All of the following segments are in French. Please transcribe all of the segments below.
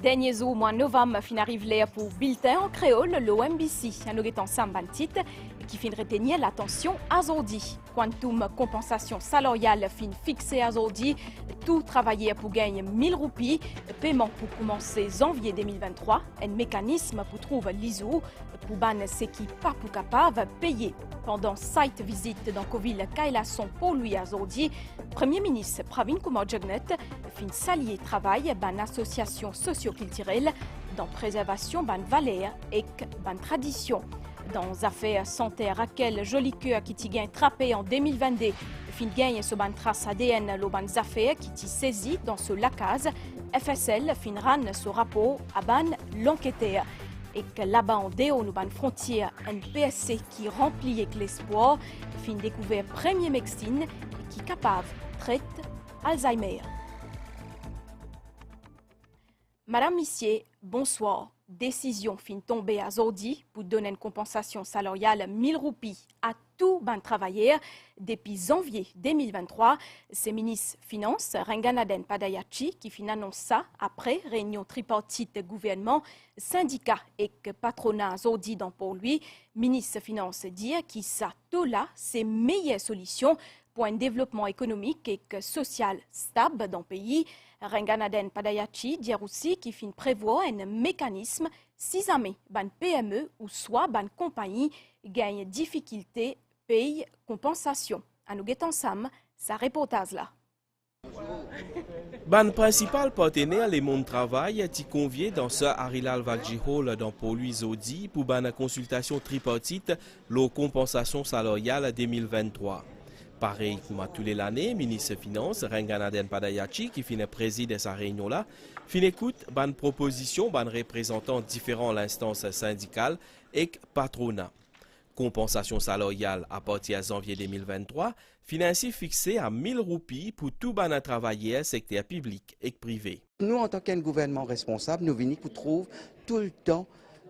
Dernier jour, mois de novembre, fin arrive pour bulletin en créole, l'OMBC. Nous avons ensemble un titre qui fin retenir l'attention à aujourd'hui. Quantum compensation salariale fin fixée à aujourd'hui. Tout travailleur pour gagner 1000 roupies. Paiement pour commencer janvier 2023. Un mécanisme pour trouver l'ISO pour ban ceux qui pas pour capable payer. Pendant cette visite dans Coville, Kailasson pour lui à aujourd'hui, Premier ministre Pravin Kumar Jagnet fin s'allier travail ban association socio-culturelle dans préservation ban valeurs et ban tradition. Dans affaires santé, Raquel Jolicoeur qui t'y gagne trappé en 2022, fin gagne ce ban trace ADN le ban affaires qui t'y saisit dans ce lacase, FSL fin ran ce rapport à ban l'enquêteur. Et que là-bas en déo nous ban frontière un PSC qui remplit avec l'espoir, fin découvert premier médecine qui capable traite Alzheimer. Madame Missier, bonsoir. Décision fin tombée à Zordi pour donner une compensation salariale 1000 roupies à tout ban travailleurs depuis janvier 2023. C'est ministre Finances Renganaden Padayachi qui fin annonce ça après réunion tripartite gouvernement, syndicat et patronat Zordi dans pour lui. Ministre Finances dit que ça tout là c'est meilleure solution pour un développement économique et social stable dans le pays. Renganaden Padayachi dit aussi qu'il fin prévoit un mécanisme si jamais ban PME ou soit ban compagnie gagne difficulté paye compensation. À nous guetter ensemble, ça reportage là. Ban principal partenaire les mondes travail qui convié dans ce Harilal Valji Hall dans Pau-Louis Zodi pour ban consultation tripartite la compensation salariale 2023. Pareil comme tous les années, ministre des Finances, Renganaden Padayachi, qui finit préside sa réunion-là, fin écoute ban proposition, ban représentant différents l'instance syndicale et patronat. Compensation salariale à partir de janvier 2023, fin ainsi fixée à 1000 roupies pour tout ban travailleur secteur public et privé. Nous, en tant qu'un gouvernement responsable, nous venons pour trouver tout le temps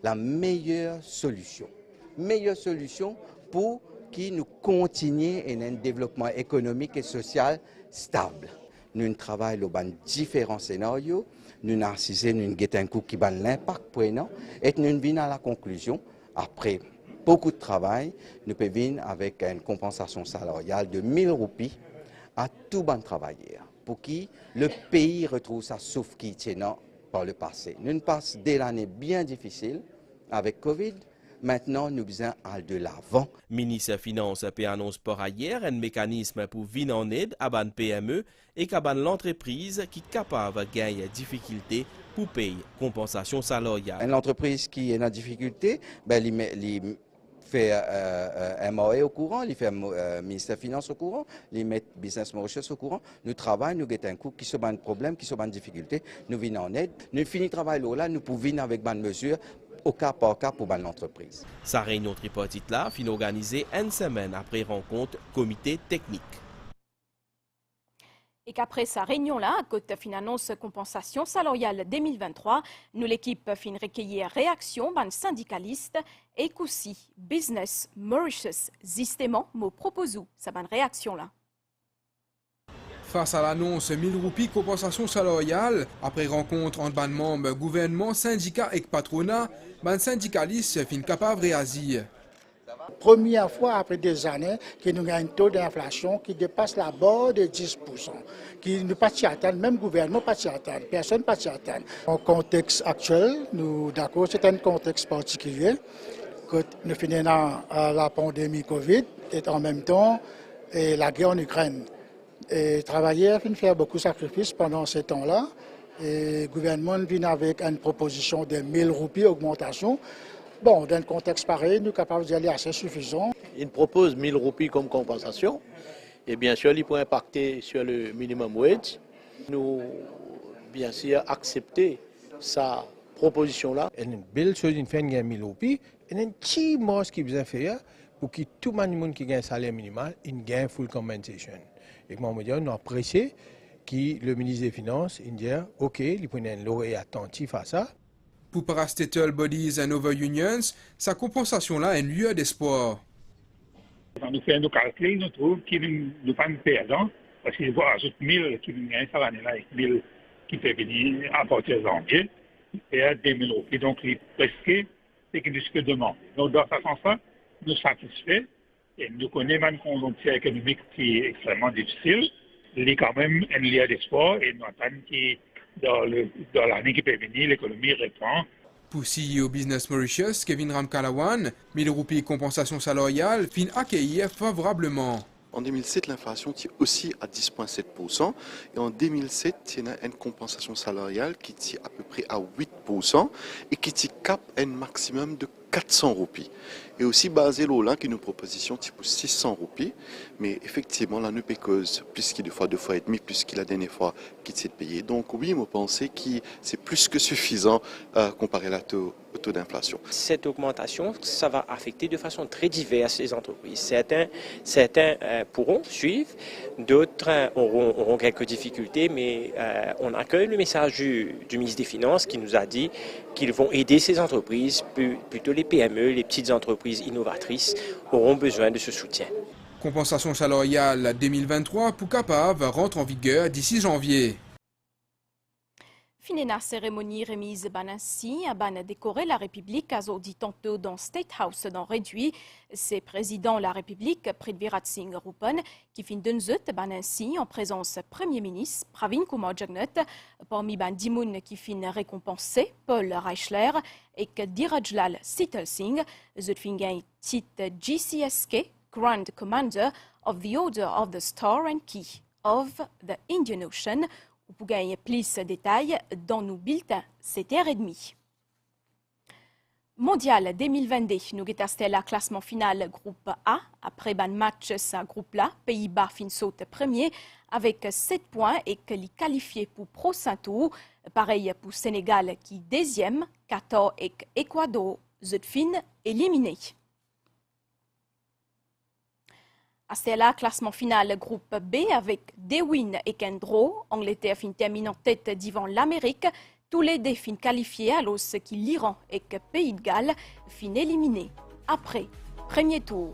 la meilleure solution. Meilleure solution pour qui nous continuons un développement économique et social stable. Nous travaillons dans différents scénarios, nous narcisons nous un coup qui va l'impact prenant et nous venons à la conclusion, après beaucoup de travail, nous pouvons venir avec une compensation salariale de 1000 roupies à tout bon travailleur pour qui le pays retrouve sa souffle qui tenait par le passé. Nous passons des années bien difficiles avec Covid. Maintenant, nous faisons de l'avant. Ministre des Finances peut annonce par ailleurs un mécanisme pour venir en aide à ban PME et à ban l'entreprise qui est capable de gagner difficulté pour payer compensation salariale. Une entreprise qui est en difficulté, il fait MOE au courant, il fait ministère des Finances au courant, il met Business Mauritius au courant. Nous travaillons, nous avons un coup qui sont un problème, qui sont une difficulté, nous venons en aide. Nous finissons le travail là, nous pouvons venir avec bonne mesure au cas par cas pour l'entreprise. Sa réunion tripartite là fin organisée une semaine après rencontre comité technique. Et qu'après sa réunion-là, à côté fin annonce compensation salariale 2023, nous l'équipe fin recueillir réaction ban syndicaliste et qu'aussi Business Mauritius justement me propose sa bonne réaction-là. Face à l'annonce 1000 roupies compensation salariale, après rencontre entre ban membres gouvernement, syndicat et patronat, ban syndicaliste fin capable de réagir. Première fois après des années que nous avons un taux d'inflation qui dépasse la barre de 10%, qui ne pas s'y attendre, même le gouvernement ne pas s'y attendre, personne ne pas s'y attendre. En contexte actuel, nous d'accord, c'est un contexte particulier, que nous finissons la pandémie Covid et en même temps la guerre en Ukraine. Les travailleurs viennent faire beaucoup de sacrifices pendant ce temps-là. Le gouvernement vient avec une proposition de 1000 roupies augmentation. Bon, dans un contexte pareil, nous sommes capables d'y aller assez suffisant. Il propose 1000 roupies comme compensation. Et bien sûr, il peut impacter sur le minimum wage. Nous, bien sûr, accepter sa proposition-là. Une belle chose, une fin de 1000 roupies. Et un petit mot qui vous a fait pour que tout le monde qui gagne un salaire minimal, il gagne full compensation. Et moi, je nous apprécions que le ministre des Finances, il dit, OK, il prend une oreille attentive à ça. Pour Parastatal Bodies and Over Unions, sa compensation-là est une lueur d'espoir. Quand nous faisons nos calculs, nous trouvons qu'il nous pas perdant, parce qu'il faut ajouter 1000 qui nous gagnent cette année-là et 1000 qui peuvent venir à partir de janvier, et à 2000 roupies. Donc, il est presque ce qui nous demande. Donc, dans ce sens-là, nous satisfaits et nous connaissons même qu'on a une conjoncture économique qui est extrêmement difficile. Il est quand même un lien d'espoir et nous attendons que dans l'année qui peut venir, l'économie reprend. Pour CEO Business Mauritius, Kevin Ramkalawan, 1000 roupies compensation salariale fin accueillir favorablement. En 2007, l'inflation est aussi à 10,7%. Et en 2007, il y a une compensation salariale qui est à peu près à 8% et qui cap un maximum de 400 roupies. Et aussi basé là qui nous proposition type 600 roupies. Mais effectivement, là, nous payons plus qu'il deux fois et demi, plus qu'il la dernière fois qui s'est payé. Donc oui, je pense que c'est plus que suffisant comparé au taux d'inflation. Cette augmentation, ça va affecter de façon très diverse les entreprises. Certains pourront suivre, d'autres auront quelques difficultés, mais on accueille le message du ministre des Finances qui nous a dit qu'ils vont aider ces entreprises, plutôt les PME, les petites entreprises innovatrices auront besoin de ce soutien. Compensation salariale 2023 pour Capav rentre en vigueur d'ici janvier. Finie la cérémonie remise Banassi à ban décoré la République à Zodi tantôt dans State House dans Réduit. C'est président de la République Prithvirat Singh Rupan qui fin d'un zut Banassi en présence Premier ministre Pravin Kumar Jagnat parmi ban Dimoun qui fin récompensé Paul Reichler et que Dirajlal Sittal Singh zut fin gain titre GCSK Grand Commander of the Order of the Star and Key of the Indian Ocean. Pour gagner plus de détails dans nos bulletins 7h30. Mondial 2022, nous avons la classement final groupe A. Après ban match sa groupe là, Pays-Bas fin saute premier avec 7 points et que les qualifiés pour prochain tour. Pareil pour Sénégal qui deuxième, 14 et Équateur fin éliminé. C'est là classement final groupe B avec Dewin et Kendro. Angleterre fin termine en tête devant l'Amérique. Tous les deux fin qualifiés alors qui l'Iran et que Pays de Galles fin éliminé après premier tour.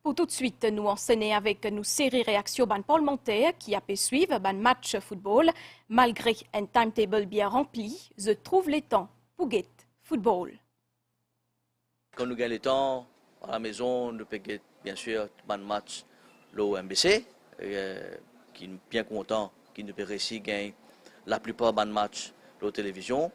Pour tout de suite, nous enseigner avec nos séries réactions ban parlementaires qui a pu suivre ban match football. Malgré un timetable bien rempli, je trouve les temps pour get football. Quand nous gagnons le temps, à la maison, nous pouvons bien sûr un match l'OMBC, qui est bien content, qui nous peut réussir gagner la plupart des matchs de la télévision.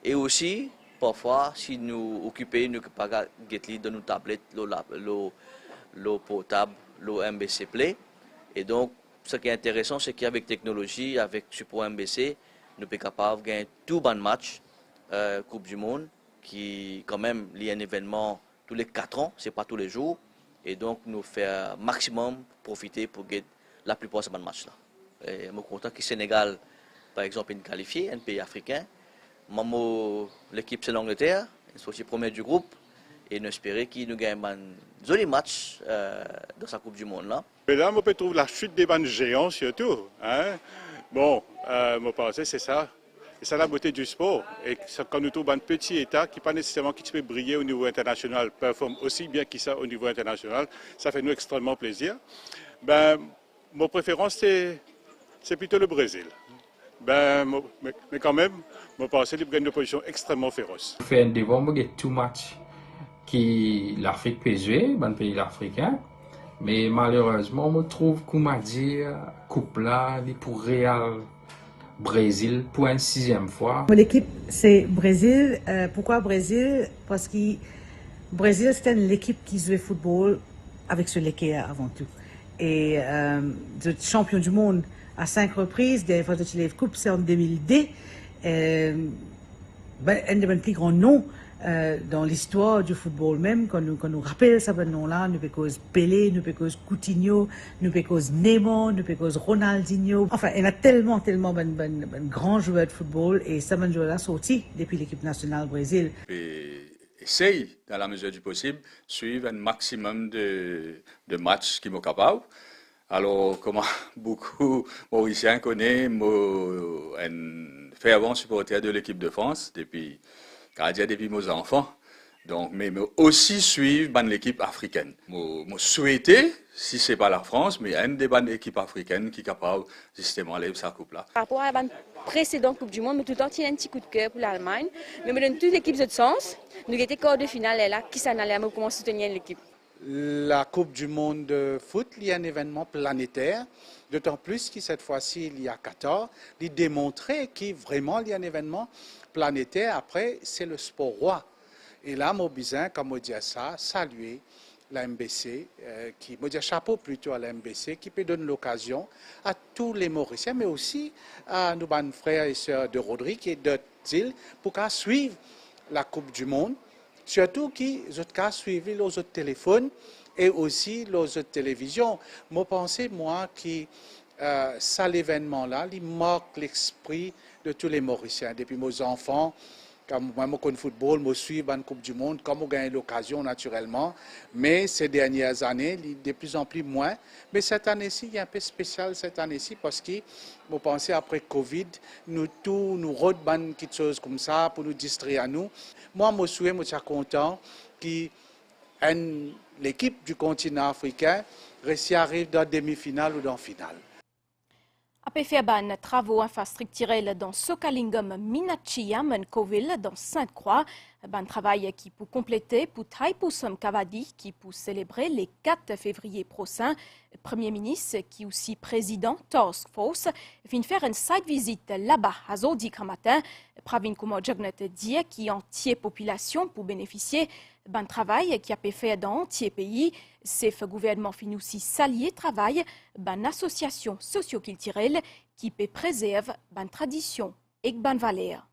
Et aussi, parfois, si nous occupons, nous ne pouvons pas gagner dans nos tablettes, le portable, l'OMBC Play. Et donc, ce qui est intéressant, c'est qu'avec technologie, avec support MBC, nous sommes capables de gagner tout bon match Coupe du Monde, qui quand même lié un événement tous les 4 ans, ce n'est pas tous les jours. Et donc nous faire maximum profiter pour gagner la plupart de ces matchs-là. Je suis content que le Sénégal, par exemple, est qualifié, un pays africain. L'équipe c'est l'Angleterre, c'est aussi premier du groupe. Et nous espérons qu'il nous gagne un joli match dans sa Coupe du Monde. Là, on peut trouver la chute des bandes géants surtout. Hein? Bon, je pense que c'est ça. C'est ça la beauté du sport. Et quand nous trouvons un petit État qui pas nécessairement qui peut briller au niveau international, performe aussi bien qu'il ça au niveau international, ça fait nous extrêmement plaisir. Ben, mon préférence c'est plutôt le Brésil. Ben, mais quand même, je pense qu'il prend une position extrêmement féroce. On fait un débat, on gagne tout match qui l'Afrique peut jouer, un pays africain. Mais malheureusement, on trouve qu'on m'a dit coupe là, pour Real. Brésil pour une 6e fois. L'équipe c'est Brésil. Pourquoi Brésil? Parce que Brésil c'était l'équipe qui jouait football avec ce léqué avant tout. Et le champion du monde à 5 reprises, des fois de la coupe c'est en 2002. Un des plus grands noms dans l'histoire du football même, quand nous rappelle ça, ben nom-là, nous peut cause Pelé, nous peut cause Coutinho, nous peut cause Neymar, nous peut cause Ronaldinho. Enfin, il y a tellement grands joueurs de football et ça ben joueur-là sorti depuis l'équipe nationale Brésil. Et essaye, dans la mesure du possible, suivre un maximum de matchs qui sont capables. Alors, comme beaucoup Mauriciens connaissent, un fervent supporter de l'équipe de France depuis mes enfants. Donc, mais aussi suivre l'équipe africaine. Je souhaitais, si ce n'est pas la France, mais une des bonnes équipes africaines qui est capable justement de sa coupe là. Par rapport à la précédente Coupe du Monde, mais tout le temps, il y a un petit coup de cœur pour l'Allemagne. Mais dans toutes les équipes de sens, nous étions quart de finale là, qui s'en allait à comment soutenir l'équipe. La Coupe du Monde de foot, il y a un événement planétaire, d'autant plus que cette fois-ci, il y a 14, il démontrait qu'il vraiment il y a un événement planétaire. Après, c'est le sport roi. Et là, mon besoin, comme on dit ça, saluer la MBC, qui me dit chapeau plutôt à la MBC, qui peut donner l'occasion à tous les Mauriciens, mais aussi à nos frères et sœurs de Rodrigue et d'autres îles, pour qu'à suivre la Coupe du Monde. Surtout qu'ils ont suivi les autres téléphones et aussi les autres télévisions. Moi, pensez, que ça, l'événement-là, il marque l'esprit de tous les Mauriciens. Depuis mes enfants, comme moi, je connais le football, je suis la Coupe du Monde, comme on gagne l'occasion naturellement. Mais ces dernières années, de plus en plus moins. Mais cette année-ci, il y a un peu spécial cette année-ci parce que, je pense, après Covid, nous redonnons quelque chose comme ça pour nous distraire à nous. Moi, je suis content que l'équipe du continent africain arrive dans la demi-finale ou dans la finale. Après faire des travaux infrastructurels dans Sokalingam, Minachiyam, Coville, dans Sainte-Croix, un travail qui peut compléter pour Taipusam Kavadi, qui peut célébrer le 4 février prochain. Le Premier ministre, qui est aussi président Task Force, vient faire une site visite là-bas à Zodi matin. Pravin Kumar Jagnet dit qui entière population pour bénéficier d'un travail qui a été fait dans entier pays. C'est le gouvernement finit aussi s'allier travail d'une association socio-culturelle qui peut préserver une tradition et une valeur.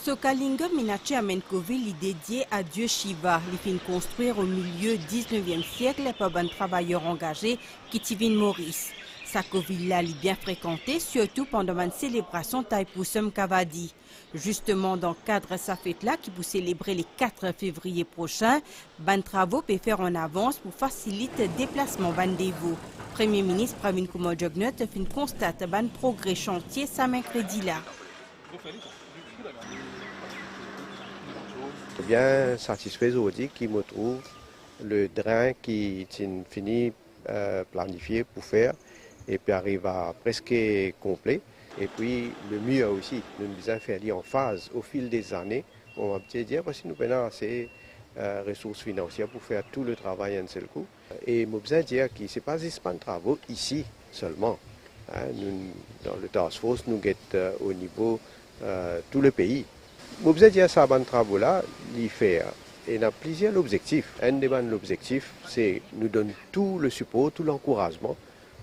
Sokalingam Minache à Menkoville est dédié à Dieu Shiva. Il finit construire au milieu du 19e siècle par un travailleur engagé qui Tivin Maurice. Sakovilla est bien fréquenté, surtout pendant une célébration Taipusam Kavadi. Justement, dans le cadre de sa fête-là, qui peut célébrer le 4 février prochain, ban travaux peut faire en avance pour faciliter le déplacement ban dévot. Premier ministre Pravin Kumar Jagnet constate ban progrès chantier ce mercredi-là. Bien satisfait aujourd'hui qui me trouve le drain qui est fini planifié pour faire et puis arrive à presque complet. Et puis le mieux aussi, nous devons faire en phase au fil des années. On va peut-être dire parce que nous avons assez ressources financières pour faire tout le travail en seul coup. Et je veux dire que ce n'est pas juste un travail ici seulement. Nous, dans le Task Force, nous sommes au niveau de tout le pays. Je veux dire que ce travail-là, il fait. Et il y a plusieurs objectifs. Un des objectifs, c'est nous donner tout le support, tout l'encouragement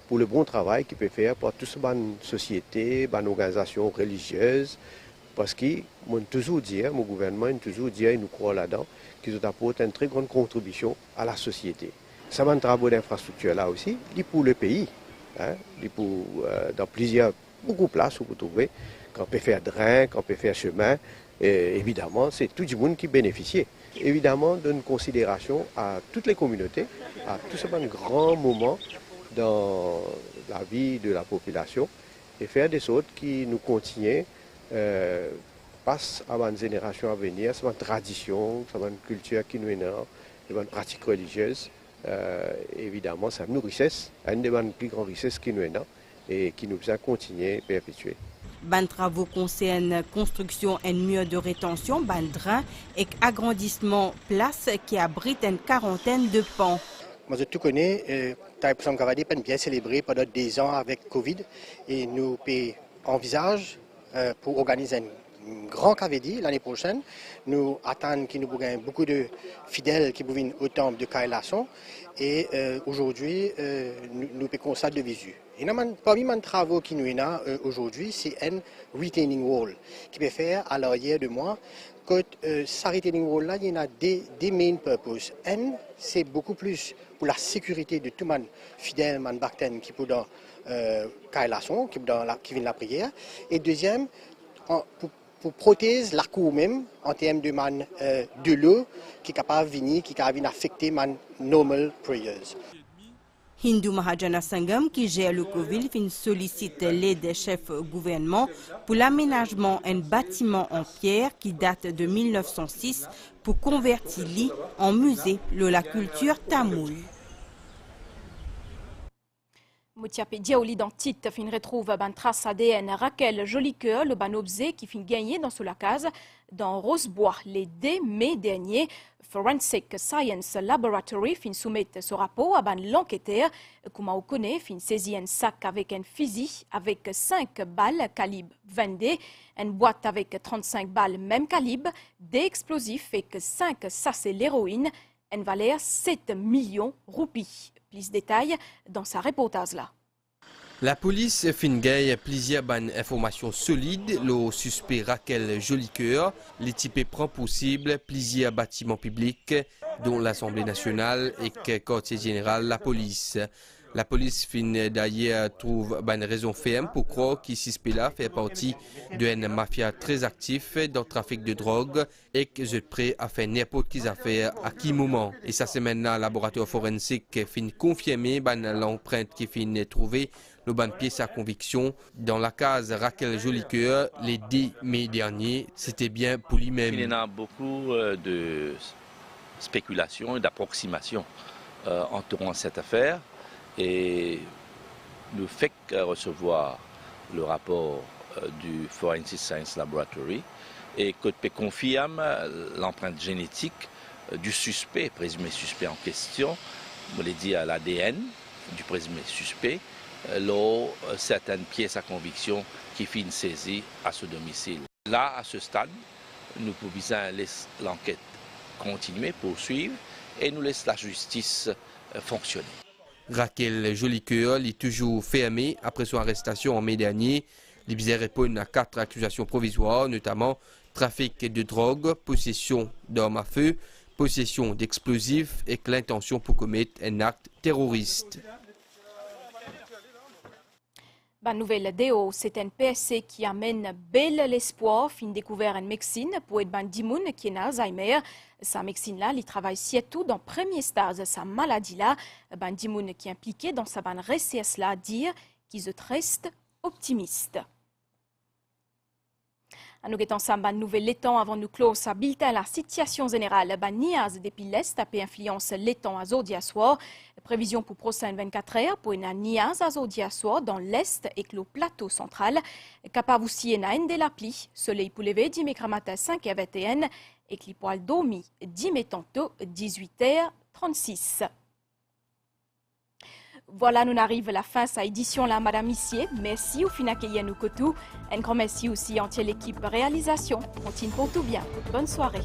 pour le bon travail qu'il peut faire pour toute cette société, cette organisation religieuse. Parce que, mon gouvernement, toujours dit, et nous croyons là-dedans, qu'ils apportent une très grande contribution à la société. Ça va un travail d'infrastructure là aussi, il pour le pays. Dans beaucoup de places où vous trouvez, quand on peut faire drain, quand on peut faire chemin, et évidemment, c'est tout le monde qui bénéficie. Évidemment, donne considération à toutes les communautés, à tout ce grand moment dans la vie de la population, et faire des choses qui nous continuent, passent à une génération à venir, c'est une tradition, c'est une culture qui nous est là, c'est une pratique religieuse. Évidemment, c'est une richesse, une des plus grandes richesses qui nous est là, et qui nous a continué à perpétuer. Ban travaux concernent construction d'un mur de rétention, ban drain et agrandissement place qui abrite une quarantaine de pans. Moi, je tout connais, Taipusam Kavadi est bien célébré pendant 2 ans avec Covid et nous envisageons pour organiser un grand Kavadi l'année prochaine. Nous attendons qu'il nous gagne beaucoup de fidèles qui viennent au temple de Kailason et aujourd'hui nous pouvons constater de visu. Et parmi les travaux qui nous sont aujourd'hui, c'est un retaining wall qui peut faire à l'arrière de moi. Ce retaining wall là, il y a des main purposes. Un, c'est beaucoup plus pour la sécurité de tout le monde fidèle, man bactène qui peut dans Kailason, qui vient de la prière. Et deuxième, pour protéger la cour même en termes de l'eau qui est capable de venir, qui est capable d'affecter les normal prayers. Hindu Mahajana Sangam, qui gère le Covid, sollicite l'aide des chefs gouvernement pour l'aménagement d'un bâtiment en pierre qui date de 1906 pour convertir-le en musée de la culture tamoul. Moutiapé Diaoli dans titre fin retrouve ban trace ADN Raquel Jolicoeur, le ban objet qui fin gagné dans la case dans Rosebois les 2 mai dernier. Forensic Science Laboratory fin soumettre ce rapport à ban l'enquêteur. Comme on connaît, fin saisi un sac avec un fusil avec 5 balles calibre 22, une boîte avec 35 balles même calibre, des explosifs et 5 sachets d'héroïne, une valeur 7 millions roupies. Plus de détails dans sa reportage là. La police fin gagne plusieurs informations solides. Le suspect Raquel Jolicoeur, l'équipe prend possible plusieurs bâtiments publics, dont l'Assemblée nationale et le quartier général la police. La police fin d'ailleurs trouve une raison ferme pour croire que ce suspect-là fait partie d'une mafia très active dans le trafic de drogue et que est prêt à faire n'importe quelle affaire à qui moment. Et ça c'est maintenant le laboratoire forensique fin confirmé l'empreinte qui fin trouvée le ban pièce à conviction dans la case Raquel Jolicoeur les 10 mai dernier. C'était bien pour lui-même. Il y a beaucoup de spéculations et d'approximations entourant cette affaire. Et le fait de recevoir le rapport du Forensic Science Laboratory et que confirme l'empreinte génétique du suspect, présumé suspect en question, on l'a dit à l'ADN du présumé suspect, là, certaines pièces à conviction qui finissent saisies à ce domicile. Là, à ce stade, nous pouvons laisser l'enquête continuer, poursuivre et nous laisser la justice fonctionner. Raquel Jolicoeur est toujours fermée après son arrestation en mai dernier. L'Ibzé répond à 4 accusations provisoires, notamment trafic de drogue, possession d'armes à feu, possession d'explosifs et l'intention pour commettre un acte terroriste. Bonne nouvelle Déo, c'est un PSC qui amène bel l'espoir, fin découvert une médecine pour être ban dimoun qui est Alzheimer. Sa médecine-là, il travaille surtout dans le premier stade de sa maladie-là. Ban dimoun qui est impliqué dans sa ban recherche-là, dire qu'ils restent optimistes. Nous avons ensemble une nouvelle temps avant nous clore sa bulletin la situation générale. Ban niaz depuis l'Est a pu influence l'étang à Zodia soir. Prévision pour prochaine 24 heures pour une niaz à Zodia soir dans l'Est et le plateau central. Capable aussi une de la pluie. Soleil pour lever 10 matin 5h21 et les poils dormi 10 tantôt 18h36. Voilà, nous arrivons à la fin de cette édition là, Madame Issier. Merci au final qu'il y a nous que tout. Un grand merci aussi entière l'équipe réalisation. Continue pour tout bien. Bonne soirée.